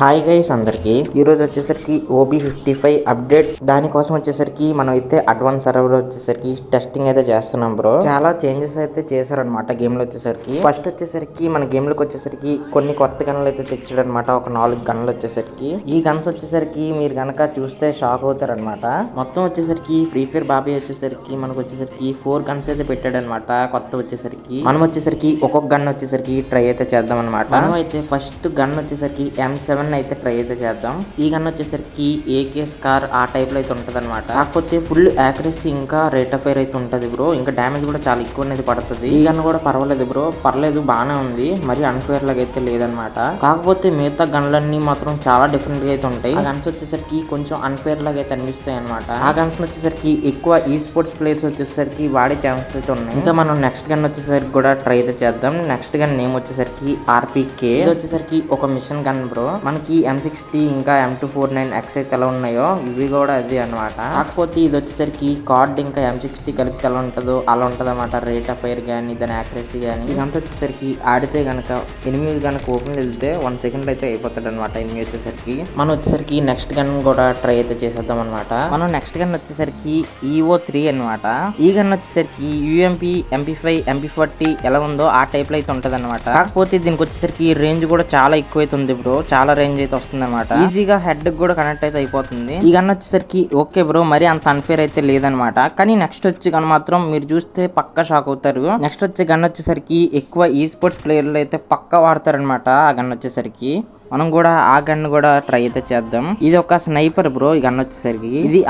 Hi guys అందరికి ఈరోజు వచ్చేసరికి OB55 అప్డేట్. దానికోసం వచ్చేసరికి మనం అయితే అడ్వాన్స్ సర్వర్ వచ్చేసరికి టెస్టింగ్ అయితే చేస్తున్నాం బ్రో. చాలా చేంజెస్ అయితే చేశారనమాట గేమ్ లో వచ్చేసరికి. ఫస్ట్ వచ్చేసరికి మన గేమ్ లోకి వచ్చేసరికి కొన్ని కొత్త గన్లు అయితే తెచ్చాడు అనమాట. ఒక 4 గన్లు వచ్చేసరికి ఈ గన్స్ వచ్చేసరికి మీరు గనక చూస్తే షాక్ అవుతారనమాట. మొత్తం వచ్చేసరికి ఫ్రీ ఫైర్ బాబీ వచ్చేసరికి మనకు వచ్చేసరికి 4 గన్స్ అయితే పెట్టాడు అనమాట. కొత్త వచ్చేసరికి మనం వచ్చేసరికి ఒక్కొక్క గన్ వచ్చేసరికి ట్రై అయితే చేద్దాం అనమాట. మనం అయితే ఫస్ట్ గన్ వచ్చేసరికి M7 అయితే ట్రై అయితే చేద్దాం. ఈ గన్ వచ్చేసరికి AK స్కార్ ఆ టైప్ లో అయితే ఉంటది అనమాట. కాకపోతే ఫుల్ యాక్యురసీ ఇంకా రేట్ ఆఫ్ ఫైర్ అయితే ఉంటది బ్రో. ఇంకా డామేజ్ కూడా చాలా ఎక్కువ అనేది పడుతుంది. ఈ గన్ కూడా పర్వాలేదు బ్రో, పర్లేదు బాగానే ఉంది. మరి అన్ఫేర్ లాగా అయితే లేదనమాట. కాకపోతే మిగతా గన్లన్నీ మాత్రం చాలా డిఫరెంట్ గా అయితే ఉంటాయి. ఆ గన్స్ వచ్చేసరికి కొంచెం అన్ఫేర్ లాగా అయితే అనిపిస్తాయి అనమాట. ఆ గన్స్ వచ్చేసరికి ఎక్కువ ఈ స్పోర్ట్స్ ప్లేయర్స్ వచ్చేసరికి వాడే ఛాన్సెస్ అయితే ఉన్నాయి. ఇంకా మనం నెక్స్ట్ గన్ వచ్చేసరికి కూడా ట్రై అయితే చేద్దాం. నెక్స్ట్ గన్ నేమ్ వచ్చేసరికి RPK. ఇది వచ్చేసరికి ఒక మిషన్ గన్ బ్రో. మనకి M60 ఇంకా M249X ఎలా ఉన్నాయో ఇవి కూడా అది అనమాట. కాకపోతే ఇది వచ్చేసరికి కార్డ్ ఇంకా M60 కలిపి ఎలా ఉంటుందో అలా ఉంటది అనమాట. రేట్ ఆఫ్ ఫైర్ గానీ దాని యాక్యురసీ గానీ ఇదంతా వచ్చేసరికి ఆడితే గనక ఎనిమిది గనక ఓపెన్ వెళ్తే 1 సెకండ్ అయితే అయిపోతాడు అనమాట. ఎనిమిది వచ్చేసరికి మనం వచ్చేసరికి నెక్స్ట్ గన్ కూడా ట్రై అయితే చేసేద్దాం అనమాట. మనం నెక్స్ట్ గన్ వచ్చేసరికి EO3 అనమాట. ఈ గన్ వచ్చేసరికి UMP MP5 MP40 ఎలా ఉందో ఆ టైప్ లో అయితే ఉంటది అనమాట. కాకపోతే దీనికి వచ్చేసరికి రేంజ్ కూడా చాలా ఎక్కువ అయితే ఉంది బ్రో. చాలా రేంజ్ అయితే వస్తుంది అనమాట. ఈజీగా హెడ్ కూడా కనెక్ట్ అయితే అయిపోతుంది. ఈ గన్ వచ్చేసరికి ఓకే బ్రో, మరి అంత అన్ఫేర్ అయితే లేదనమాట. కానీ నెక్స్ట్ వచ్చి గన్ మాత్రం మీరు చూస్తే పక్కా షాక్ అవుతారు. నెక్స్ట్ వచ్చే గన్ వచ్చేసరికి ఎక్కువ ఈ స్పోర్ట్స్ ప్లేయర్లు అయితే పక్కా వాడతారనమాట. ఆ గన్ వచ్చేసరికి మనం కూడా ఆ గన్ కూడా ట్రై అయితే చేద్దాం. ఇది ఒక స్నైపర్ బ్రో. ఈ గన్ వచ్చేసరికి ఇది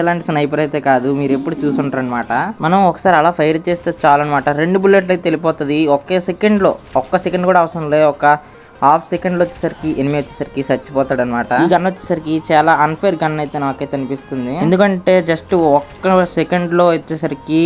ఎలాంటి స్నైపర్ అయితే కాదు, మీరు ఎప్పుడు చూసుంటారు అనమాట. మనం ఒకసారి అలా ఫైర్ చేస్తే చాలు అనమాట. 2 బుల్లెట్లు అయితే వెళ్ళిపోతుంది ఒక్క సెకండ్ కూడా అవసరం లేదు. ఒక హాఫ్ సెకండ్ లో వచ్చేసరికి ఎనిమిది వచ్చేసరికి చచ్చిపోతాడు అనమాట. ఈ గన్ వచ్చేసరికి చాలా అన్ఫేర్ గన్ అయితే నాకైతే అనిపిస్తుంది. ఎందుకంటే జస్ట్ ఒక్క సెకండ్ లో వచ్చేసరికి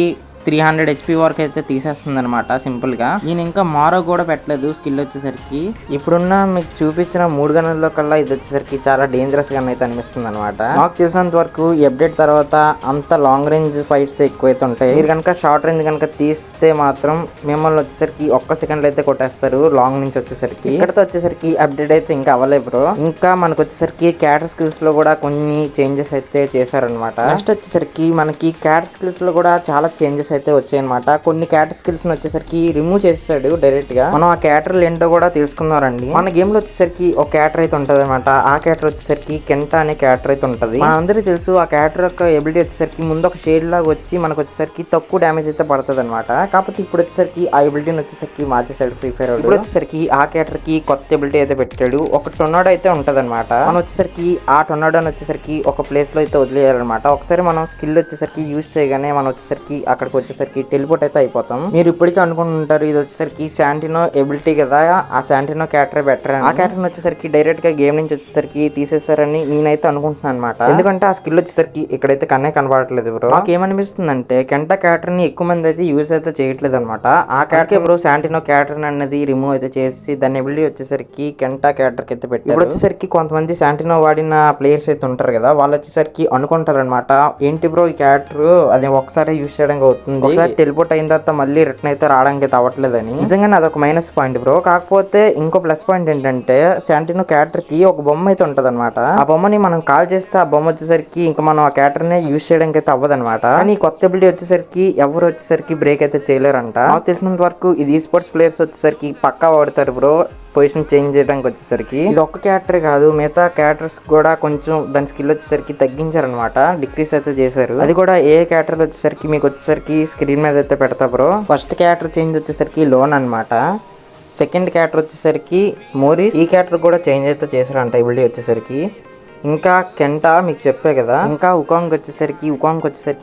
300 HP వరకు అయితే తీసేస్తుంది అనమాట సింపుల్ గా. నేను ఇంకా మారో కూడా పెట్టలేదు స్కిల్ వచ్చేసరికి. ఇప్పుడున్న మీకు చూపించిన 3 గన్లలో కల్లా ఇది వచ్చేసరికి చాలా డేంజరస్ గన్ అయితే అనిపిస్తుంది అనమాట. నాకు తెలిసినంత వరకు ఈ అప్డేట్ తర్వాత అంత లాంగ్ రేంజ్ ఫైట్స్ ఎక్కువైతే ఉంటాయి. మీరు కనుక షార్ట్ రేంజ్ కనుక తీస్తే మాత్రం మిమ్మల్ని వచ్చేసరికి ఒక్క సెకండ్ లో అయితే కొట్టేస్తారు లాంగ్ నుంచి వచ్చేసరికి. ఇక్కడతో వచ్చేసరికి అప్డేట్ అయితే ఇంకా అవ్వలేదు బ్రో. ఇంకా మనకు వచ్చేసరికి క్యాటర్ స్కిల్స్ లో కూడా కొన్ని చేంజెస్ అయితే చేశారనమాట. నెక్స్ట్ వచ్చేసరికి మనకి క్యాటర్ స్కిల్స్ లో కూడా చాలా చేంజెస్ అయితే వచ్చాయన్నమాట. కొన్ని క్యాటర్ స్కిల్స్ వచ్చేసరికి రిమూవ్ చేసేసాడు డైరెక్ట్ గా. మనం ఆ క్యాటర్లు ఏంటో కూడా తెలుసుకున్నారండి. మన గేమ్ లో వచ్చేసరికి ఒక క్యాటర్ అయితే ఉంటది అనమాట. ఆ క్యాటర్ వచ్చేసరికి కెంటా అనే క్యాటర్ అయితే ఉంటది. మన అందరికీ తెలుసు ఆ క్యాటర్ యొక్క ఎబిలిటీ వచ్చేసరికి ముందు ఒక షేడ్ లాగా వచ్చి మనకు వచ్చేసరికి తక్కువ డ్యామేజ్ అయితే పడుతుంది అనమాట. కాకపోతే ఇప్పుడు వచ్చేసరికి ఆ ఎబిలిటీని వచ్చేసరికి మార్చేసాడు ఫ్రీ ఫైర్. ఇప్పుడు వచ్చేసరికి ఆ క్యాటర్ కి కొత్త ఎబిలిటీ అయితే పెట్టాడు. ఒక టొర్నాడో అయితే ఉంటది అనమాట. మనం వచ్చేసరికి ఆ టొర్నాడోని వచ్చేసరికి ఒక ప్లేస్ లో అయితే వదిలేయాలన్నమాట. ఒకసారి మనం స్కిల్ వచ్చేసరికి యూజ్ చేయగానే మనం వచ్చేసరికి అక్కడికి వచ్చేసరికి టెలిపోర్ట్ అయితే అయిపోతాం. మీరు ఇప్పటికీ అనుకుంటుంటారు ఇది వచ్చేసరికి శాంటినో ఎబిలిటీ కదా, ఆ శాంటినో క్యాటర్ బెటర్. ఆ క్యాటర్ వచ్చేసరికి డైరెక్ట్ గా గేమ్ నుంచి వచ్చేసరికి తీసేసారని నేనైతే అనుకుంటున్నాను అనమాట. ఎందుకంటే ఆ స్కిల్ వచ్చేసరికి ఇక్కడైతే కనబడట్లేదు బ్రో. నాకు ఏమనిపిస్తుంది అంటే కెంటా క్యాటర్ ని ఎక్కువ మంది అయితే యూజ్ అయితే చేయట్లేదు అనమాట. ఆ క్యాటర్ బ్రో శాంటినో క్యాటర్ అనేది రిమూవ్ అయితే చేసి దాని ఎబిలిటీ వచ్చేసరికి కెంటా క్యాటర్ కి అయితే పెట్టారు. ఇప్పుడు వచ్చేసరికి కొంతమంది శాంటినో వాడిన ప్లేయర్స్ అయితే ఉంటారు కదా, వాళ్ళు వచ్చేసరికి అనుకుంటారు అనమాట ఏంటి బ్రో ఈ క్యాటర్ అది ఒకసారి యూజ్ చేయడానికి అవుతుంది, ఒకసారి టెలిపోర్ట్ అయిన తర్వాత మళ్ళీ రిటర్న్ అయితే రావడానికి అయితే అవ్వట్లేదని. నిజంగానే అదొక మైనస్ పాయింట్ బ్రో. కాకపోతే ఇంకో ప్లస్ పాయింట్ ఏంటంటే శాంటినో క్యాటర్ కి ఒక బొమ్మ అయితే ఉంటది అనమాట. ఆ బొమ్మని మనం కాల్ చేస్తే ఆ బొమ్మ వచ్చేసరికి ఇంకా మనం ఆ క్యాటర్ ని యూజ్ చేయడానికి అయితే అవ్వదనమాట. కానీ కొత్త ఎబిలిటీ వచ్చేసరికి ఎవరు వచ్చేసరికి బ్రేక్ అయితే చేయలేరంట. నాకు తెలిసినంత వరకు ఇది స్పోర్ట్స్ ప్లేయర్స్ వచ్చేసరికి పక్కా వాడతారు బ్రో పొజిషన్ చేంజ్ చేయడానికి వచ్చేసరికి. ఇది ఒక్క క్యారెక్టర్ కాదు, మిగతా క్యారెక్టర్స్ కూడా కొంచెం దాని స్కిల్ వచ్చేసరికి తగ్గించారనమాట, డిక్రీస్ అయితే చేశారు. అది కూడా ఏ క్యారెక్టర్ వచ్చేసరికి మీకు వచ్చేసరికి స్క్రీన్ మీద అయితే పెడతా బ్రో. ఫస్ట్ క్యారెక్టర్ చేంజ్ వచ్చేసరికి లోన్ అనమాట. సెకండ్ క్యారెక్టర్ వచ్చేసరికి మోరిస్. ఈ క్యారెక్టర్ కూడా చేంజ్ అయితే చేశారంట ఎబిలిటీ వచ్చేసరికి. ఇంకా కెంటా మీకు చెప్పే కదా. ఇంకా ఉకాంగ్ వచ్చేసరికి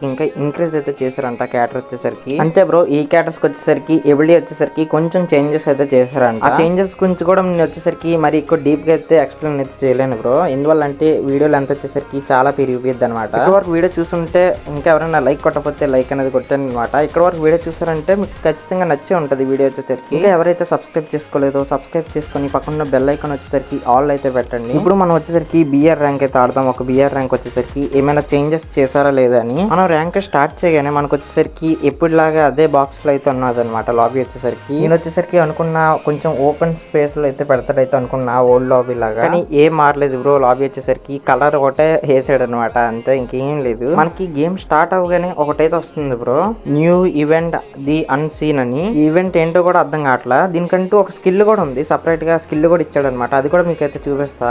ఇంకా ఇంక్రీజ్ అయితే చేశారంట క్యాటర్ వచ్చేసరికి. అంతే బ్రో. ఈ క్యాటర్స్ వచ్చేసరికి ఎబిలిటీ వచ్చేసరికి కొంచెం చేంజెస్ అయితే చేశారంట. ఆ చేంజెస్ గురించి కూడా నేను వచ్చేసరికి మరి ఎక్కువ డీప్ గా అయితే ఎక్స్ప్లెయిన్ అయితే చేయలేను బ్రో. ఎందువల్ల అంటే వీడియోలు ఎంత వచ్చేసరికి చాలా పెరిగిపోద్ది అనమాట. ఇక్కడ వరకు వీడియో చూసుంటే ఇంకా ఎవరైనా లైక్ కొట్టకపోతే లైక్ అనేది కొట్టండి అనమాట. ఇక్కడ వరకు వీడియో చూసారంటే మీకు ఖచ్చితంగా నచ్చే ఉంటుంది వీడియో వచ్చేసరికి. ఇంకా ఎవరైతే సబ్స్క్రైబ్ చేసుకోలేదో సబ్స్క్రైబ్ చేసుకొని పక్కన బెల్ ఐకాన్ వచ్చేసరికి ఆల్ అయితే పెట్టండి. ఇప్పుడు మనం వచ్చేసరికి BR ర్యాంక్ అయితే ఆడదాం. ఒక బిఆర్ ర్యాంక్ వచ్చేసరికి ఏమైనా చేంజెస్ చేశారా లేదా అని. మనం ర్యాంక్ స్టార్ట్ చేయగానే మనకు వచ్చేసరికి ఎప్పుడులాగా అదే బాక్స్ లో అయితే ఉన్నది అనమాట. లాబీ వచ్చేసరికి నేను వచ్చేసరికి అనుకున్న కొంచెం ఓపెన్ స్పేస్ లో అయితే పెడతాడైతే అనుకున్నా ఓల్డ్ లాబీ లాగా, కానీ ఏం మారలేదు బ్రో. లాబీ వచ్చేసరికి కలర్ ఒకటే వేసాడు అనమాట, అంతే, ఇంకేం లేదు. మనకి గేమ్ స్టార్ట్ అవగానే ఒకటైతే వస్తుంది bro, new event the unseen అని. ఈవెంట్ ఏంటో కూడా అర్థం కావట్లా. దీనికంటూ ఒక స్కిల్ కూడా ఉంది, సపరేట్ గా స్కిల్ కూడా ఇచ్చాడు అనమాట. అది కూడా మీకైతే చూపిస్తా.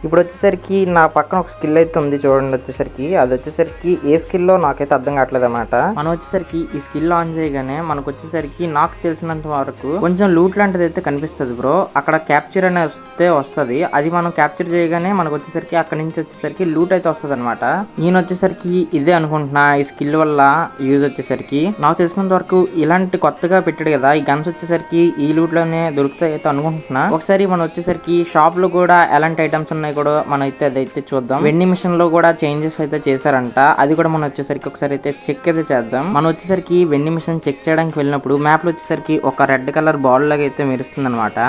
ఇప్పుడు వచ్చేసరికి నా పక్కన ఒక స్కిల్ అయితే ఉంది చూడండి. వచ్చేసరికి అది వచ్చేసరికి ఏ స్కిల్లో నాకైతే అర్థం కావట్లేదు అనమాట. మనం వచ్చేసరికి ఈ స్కిల్ ఆన్ చేయగానే మనకు వచ్చేసరికి నాకు తెలిసినంత వరకు కొంచెం లూట్ లాంటిది అయితే కనిపిస్తుంది బ్రో. అక్కడ క్యాప్చర్ అనే వస్తుంది. అది మనం క్యాప్చర్ చేయగానే మనకు వచ్చేసరికి అక్కడ నుంచి వచ్చేసరికి లూట్ అయితే వస్తుంది అనమాట. నేను వచ్చేసరికి ఇదే అనుకుంటున్నా ఈ స్కిల్ వల్ల యూజ్. వచ్చేసరికి నాకు తెలిసినంత వరకు ఇలాంటి కొత్తగా పెట్టాడు కదా ఈ గన్స్, వచ్చేసరికి ఈ లూట్ లోనే దొరుకుతాయి అయితే అనుకుంటున్నా. ఒకసారి మనం వచ్చేసరికి షాప్ లో కూడా ఎలాంటి ఐటమ్స్ ఉన్నాయి కూడా మనం అయితే అదైతే చూద్దాం. వెండింగ్ మిషన్ లో కూడా చేంజెస్ అయితే చేశారంట, అది కూడా మనం వచ్చేసరికి ఒకసారి అయితే చెక్ అయితే చేద్దాం. మనం వచ్చేసరికి వెండింగ్ మిషన్ చెక్ చేయడానికి వెళ్ళినప్పుడు మ్యాప్ లో వచ్చేసరికి ఒక రెడ్ కలర్ బాల్ లాగా అయితే మెరుస్తుంది అనమాట.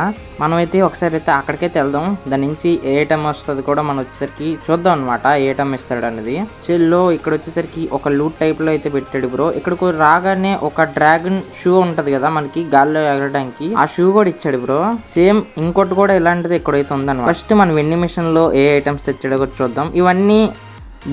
మనం అయితే ఒకసారి అయితే అక్కడికైతే వెళ్దాం. దాని నుంచి ఏ ఐటమ్ వస్తుంది కూడా మనం వచ్చేసరికి చూద్దాం అనమాట, ఏ ఐటమ్ ఇస్తాడు అనేది. చెల్లో ఇక్కడ వచ్చేసరికి ఒక లూట్ టైప్ లో అయితే పెట్టాడు బ్రో. ఇక్కడికి రాగానే ఒక డ్రాగన్ షూ ఉంటది కదా మనకి గాల్లో ఎగరడానికి, ఆ షూ కూడా ఇచ్చాడు బ్రో. సేమ్ ఇంకోటి కూడా ఇలాంటిది ఇక్కడైతే ఉందన్నమాట. ఫస్ట్ మన వెండింగ్ మిషన్ లో ఏ ఐటమ్స్ తెచ్చాడో కూడా చూద్దాం. ఇవన్నీ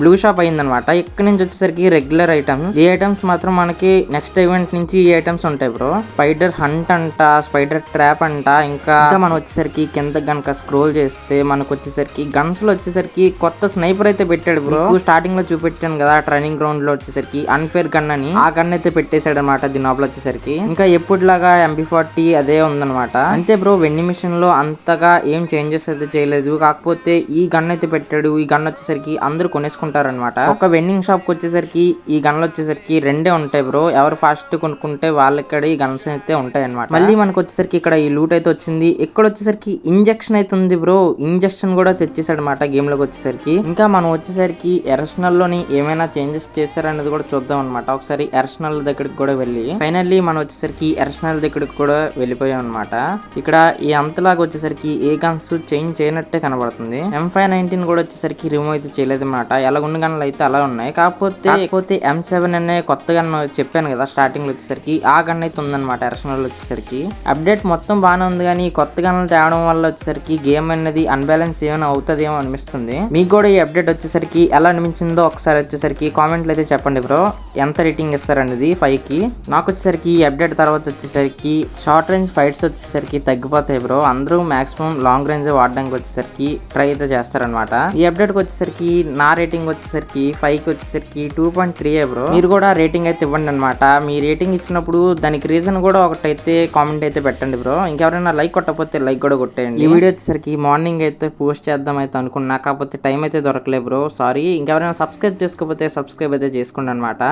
బ్లూ షాప్ అయిందనమాట. ఇక్కడ నుంచి వచ్చేసరికి రెగ్యులర్ ఐటమ్స్. ఈ ఐటమ్స్ మాత్రం మనకి నెక్స్ట్ ఈవెంట్ నుంచి ఈ ఐటమ్స్ ఉంటాయి బ్రో. స్పైడర్ హంట్ అంట, స్పైడర్ ట్రాప్ అంట. ఇంకా మనం వచ్చేసరికి కింద గనక స్క్రోల్ చేస్తే మనకు వచ్చేసరికి గన్స్ లో వచ్చేసరికి కొత్త స్నైపర్ అయితే పెట్టాడు బ్రో. స్టార్టింగ్ లో చూపెట్టాను కదా ట్రైనింగ్ గ్రౌండ్ లో వచ్చేసరికి అన్ఫేర్ గన్ అని, ఆ గన్ అయితే పెట్టేశాడు అనమాట దీని లోపల వచ్చేసరికి. ఇంకా ఎప్పుడులాగా MP40 అదే ఉందనమాట. అంతే బ్రో, వెండింగ్ మిషన్ లో అంతగా ఏం చేంజెస్ అయితే చేయలేదు. కాకపోతే ఈ గన్ అయితే పెట్టాడు. ఈ గన్ వచ్చేసరికి అందరూ కొనేసుకుంటారనమాట. ఒక వెండింగ్ షాప్ కి వచ్చేసరికి ఈ గన్లు వచ్చేసరికి రెండే ఉంటాయి బ్రో. ఎవరు ఫాస్ట్ కొనుక్కుంటే వాళ్ళక్కడ ఈ గన్స్ అయితే ఉంటాయి అనమాట. మళ్ళీ మనకు వచ్చేసరికి ఇక్కడ ఈ లూట్ అయితే వచ్చింది. ఇక్కడ వచ్చేసరికి ఇంజెక్షన్ అయితే ఉంది బ్రో. ఇంజెక్షన్ కూడా తెచ్చేసాడు అనమాట గేమ్ లోకి వచ్చేసరికి. ఇంకా మనం వచ్చేసరికి ఎర్షనల్ లోని ఏమైనా చేంజెస్ చేశారనేది కూడా చూద్దాం అనమాట. ఒకసారి ఎర్షనల్ దగ్గరికి కూడా వెళ్ళి ఫైనల్లీ మనం వచ్చేసరికి ఎర్షనల్ దగ్గరికి కూడా వెళ్ళిపోయాం అనమాట. ఇక్కడ ఈ అంతలాగా వచ్చేసరికి ఏ గన్స్ చేంజ్ చేయనట్టే కనబడుతుంది. M519 కూడా వచ్చేసరికి రిమూవ్ అయితే చేయలేదు అనమాట. ఎలా ఉన్న గన్లు అయితే అలా ఉన్నాయి. కాకపోతే M7 అనే కొత్త గన్ చెప్పాను కదా స్టార్టింగ్ లో వచ్చేసరికి, ఆ గన్ అయితే ఉందన్నమాట ఎర్షనల్ వచ్చేసరికి. అప్డేట్ మొత్తం బాగానే ఉంది, కానీ కొత్త గన్లు తేవడం వల్ల వచ్చేసరికి గేమ్ అనేది అన్బ్యాలెన్స్ ఏమైనా అవుతుందేమో అనిపిస్తుంది. మీకు కూడా ఈ అప్డేట్ వచ్చేసరికి ఎలా అనిపించిందో ఒకసారి వచ్చేసరికి కామెంట్లు అయితే చెప్పండి బ్రో. ఎంత రేటింగ్ ఇస్తారనేది 5 కి. నాకు వచ్చేసరికి ఈ అప్డేట్ తర్వాత వచ్చేసరికి షార్ట్ రేంజ్ ఫైట్స్ వచ్చేసరికి తగ్గిపోతాయి బ్రో. అందరూ మాక్సిమం లాంగ్ రేంజ్ వాడడానికి వచ్చేసరికి ట్రై అయితే చేస్తారనమాట. ఈ అప్డేట్ కి వచ్చేసరికి నా రేటింగ్ వచ్చేసరికి 5 కి వచ్చేసరికి 2.3 బ్రో. మీరు కూడా రేటింగ్ అయితే ఇవ్వండి అనమాట. మీ రేటింగ్ ఇచ్చినప్పుడు దానికి రీజన్ కూడా ఒకటైతే కామెంట్ అయితే పెట్టండి బ్రో. ఇంకెవరైనా లైక్ కొట్టకపోతే లైక్ కూడా కొట్టేయండి. ఈ వీడియో వచ్చేసరికి మార్నింగ్ అయితే పోస్ట్ చేద్దాం అయితే అనుకున్నా, కాకపోతే టైం అయితే దొరకలేదు బ్రో, సారీ. ఇంకెవరైనా సబ్స్క్రైబ్ చేసుకోకపోతే సబ్స్క్రైబ్ అయితే చేసుకోండి అనమాట.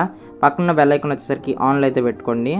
పక్కన బెల్ ఐకాన్ వచ్చేసరికి ఆన్లో అయితే పెట్టుకోండి.